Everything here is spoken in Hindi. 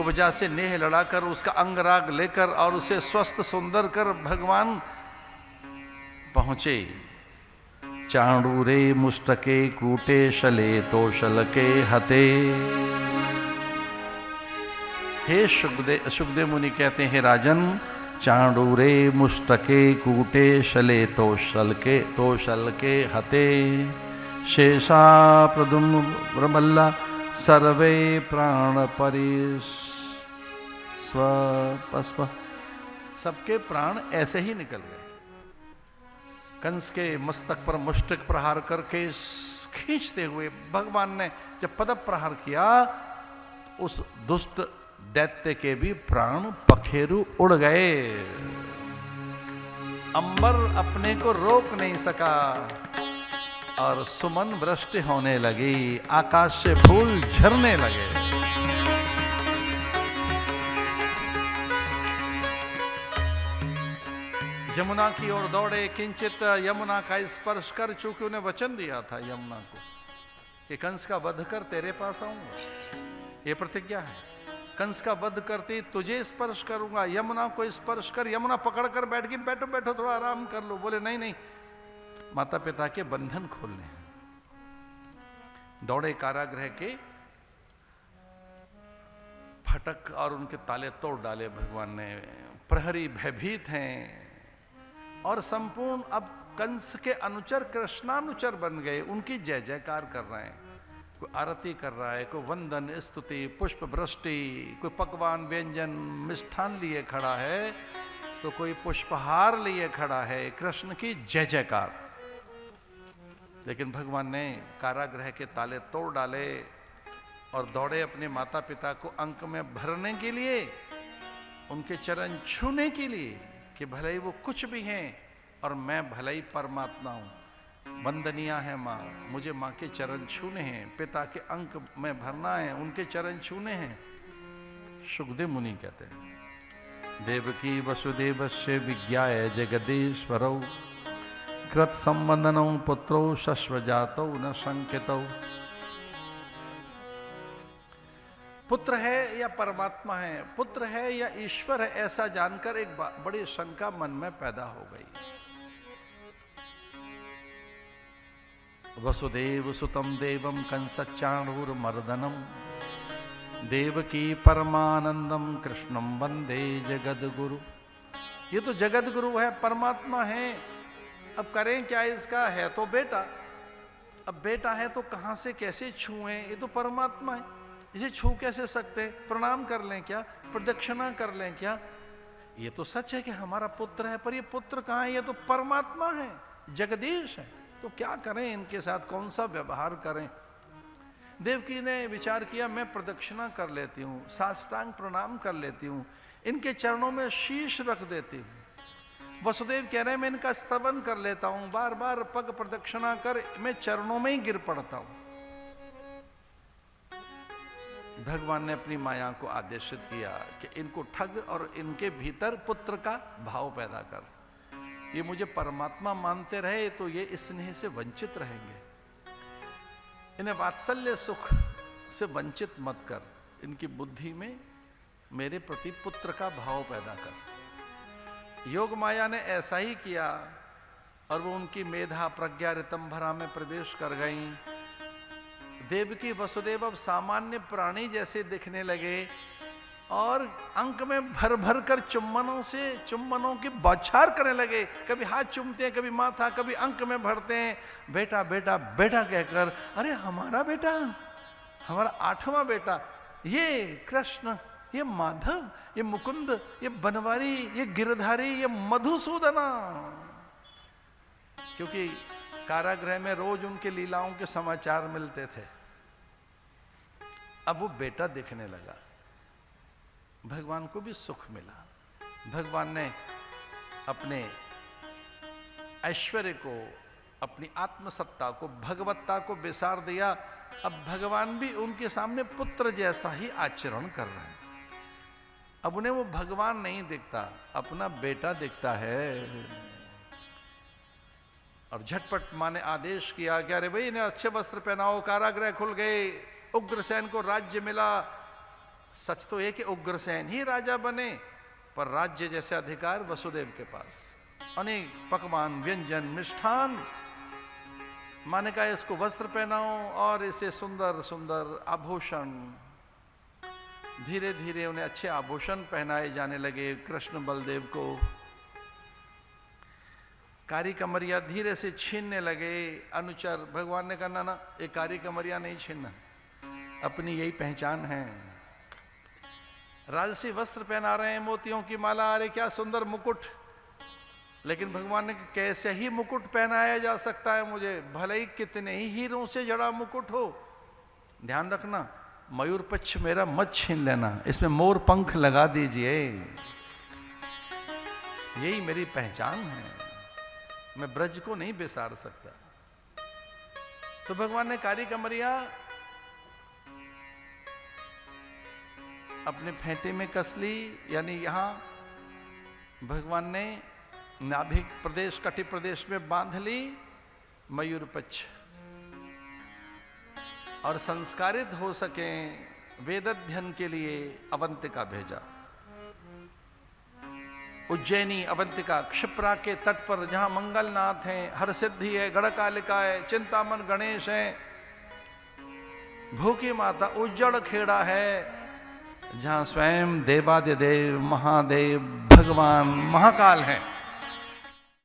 कुब्जा से नेह लड़ाकर उसका अंगराग लेकर और उसे स्वस्थ सुंदर कर भगवान पहुंचे। चाणूरे मुष्टके कूटे शले तो शलके हते। हे सुखदेव मुनि कहते हैं, राजन, चाणूरे मुष्टके कूटे शले तो शलके हते। शेषा प्रदुम्रमल्ला सर्वे प्राण परिस्वपस्व। सबके प्राण ऐसे ही निकल गए। कंस के मस्तक पर मुष्टक प्रहार करके खींचते हुए भगवान ने जब पद प्रहार किया, उस दुष्ट दैत्य के भी प्राण पखेरु उड़ गए। अंबर अपने को रोक नहीं सका और सुमन वृष्टि होने लगी, आकाश से फूल झरने लगे। यमुना की ओर दौड़े, किंचित यमुना का स्पर्श कर, चूंकि उन्हें वचन दिया था यमुना को कि कंस का वध कर तेरे पास आऊंगा, ये प्रतिज्ञा है। कंस का वध करते तुझे स्पर्श करूंगा, यमुना को स्पर्श कर। यमुना पकड़ कर बैठ गई, बैठो बैठो थोड़ा आराम कर लो। बोले नहीं नहीं, माता पिता के बंधन खोलने हैं। दौड़े कारागृह के फटक और उनके ताले तोड़ डाले भगवान ने। प्रहरी भयभीत हैं और संपूर्ण अब कंस के अनुचर कृष्णानुचर बन गए, उनकी जय जयकार कर रहे हैं। कोई आरती कर रहा है, कोई वंदन स्तुति पुष्प वृष्टि, कोई पकवान व्यंजन मिष्ठान लिए खड़ा है, तो कोई पुष्पहार लिए खड़ा है। कृष्ण की जय जयकार। लेकिन भगवान ने कारागृह के ताले तोड़ डाले और दौड़े अपने माता पिता को अंक में भरने के लिए, उनके चरण छूने के लिए कि भले ही वो कुछ भी हैं और मैं भले ही परमात्मा हूं। वंदनिया है माँ, मुझे माँ के चरण छूने हैं, पिता के अंक में भरना है, उनके चरण छूने हैं। सुखदेव मुनि कहते हैं, देवकी वसुदेवस्य विज्ञाय जगदीश्वरौ कृत संबंधनौ पुत्रो शश्वजातौ न शंकितौ। पुत्र है या परमात्मा है, पुत्र है या ईश्वर है, ऐसा जानकर एक बड़ी शंका मन में पैदा हो गई। वसुदेव सुतम देवम कंसचाणूरमर्दनम देवकी परमानंदम कृष्णम वंदे जगद्गुरु। ये तो जगद्गुरु है, परमात्मा है। अब करें क्या इसका? है तो बेटा। अब बेटा है तो कहां से कैसे छुएं? ये तो परमात्मा है, इसे छू कैसे सकते? प्रणाम कर लें क्या? प्रदक्षिणा कर लें क्या? ये तो सच है कि हमारा पुत्र है, पर ये पुत्र कहां है? ये तो परमात्मा है, जगदीश है। तो क्या करें इनके साथ, कौन सा व्यवहार करें? देवकी ने विचार किया, मैं प्रदक्षिणा कर लेती हूँ, साष्टांग प्रणाम कर लेती हूँ, इनके चरणों में शीश रख देती हूँ। वसुदेव कह रहे हैं मैं इनका स्तवन कर लेता हूँ, बार बार पग प्रदक्षिणा कर मैं चरणों में ही गिर पड़ता हूँ। भगवान ने अपनी माया को आदेशित किया कि इनको ठग और इनके भीतर पुत्र का भाव पैदा कर। ये मुझे परमात्मा मानते रहे तो ये स्नेह से वंचित रहेंगे। इन्हें वात्सल्य सुख से वंचित मत कर, इनकी बुद्धि में मेरे प्रति पुत्र का भाव पैदा कर। योग माया ने ऐसा ही किया और वो उनकी मेधा प्रज्ञा ऋतंभरा में प्रवेश कर गई। देवकी वसुदेव अब सामान्य प्राणी जैसे दिखने लगे और अंक में भर भर कर चुम्बनों की बौछार करने लगे। कभी हाथ चूमते हैं, कभी माथा, कभी अंक में भरते हैं। बेटा बेटा बेटा कहकर, अरे हमारा बेटा, हमारा 8वां बेटा, ये कृष्ण, ये माधव, ये मुकुंद, ये बनवारी, ये गिरधारी, ये मधुसूदना। क्योंकि कारागृह में रोज उनके लीलाओं के समाचार मिलते थे। अब वो बेटा दिखने लगा, भगवान को भी सुख मिला। भगवान ने अपने ऐश्वर्य को, अपनी आत्मसत्ता को, भगवत्ता को विसार दिया। अब भगवान भी उनके सामने पुत्र जैसा ही आचरण कर रहे हैं। अब उन्हें वो भगवान नहीं दिखता, अपना बेटा दिखता है। और झटपट माँ ने आदेश किया कि अरे भाई इन्हें अच्छे वस्त्र पहनाओ। कारागृह खुल गए, उग्रसेन को राज्य मिला, सच तो ये कि उग्रसेन ही राजा बने, पर राज्य जैसे अधिकार वसुदेव के पास। अनेक पकवान, व्यंजन, मिष्ठान। माँ ने कहा इसको वस्त्र पहनाओ और इसे सुंदर सुंदर आभूषण। धीरे धीरे उन्हें अच्छे आभूषण पहनाए जाने लगे कृष्ण बलदेव को। कारी कमरिया धीरे से छीनने लगे अनुचर। भगवान ने कहा ना, ये कारी कमरिया नहीं छीनना, अपनी यही पहचान है। राजसी वस्त्र पहना रहे हैं, मोतियों की माला, अरे क्या सुंदर मुकुट। लेकिन भगवान ने कैसे ही मुकुट पहनाया जा सकता है मुझे, भले ही कितने ही हीरों से जड़ा मुकुट हो। ध्यान रखना, मयूर पक्ष मेरा मत छीन लेना, इसमें मोर पंख लगा दीजिए, यही मेरी पहचान है, मैं ब्रज को नहीं बिसार सकता। तो भगवान ने कारी कमरिया अपने फेंटे में कस ली, यानी यहां भगवान ने नाभिक प्रदेश, कटि प्रदेश में बांध ली मयूर पक्ष, और संस्कारित हो सके वेद अध्ययन के लिए अवंतिका भेजा। उज्जैनी अवंतिका, क्षिप्रा के तट पर जहां मंगलनाथ हैं, हरसिद्धि है, गढ़कालिका है, चिंतामन गणेश है, भूखी माता उज्जड़ खेड़ा है, जहां स्वयं देवादिदेव महादेव भगवान महाकाल हैं।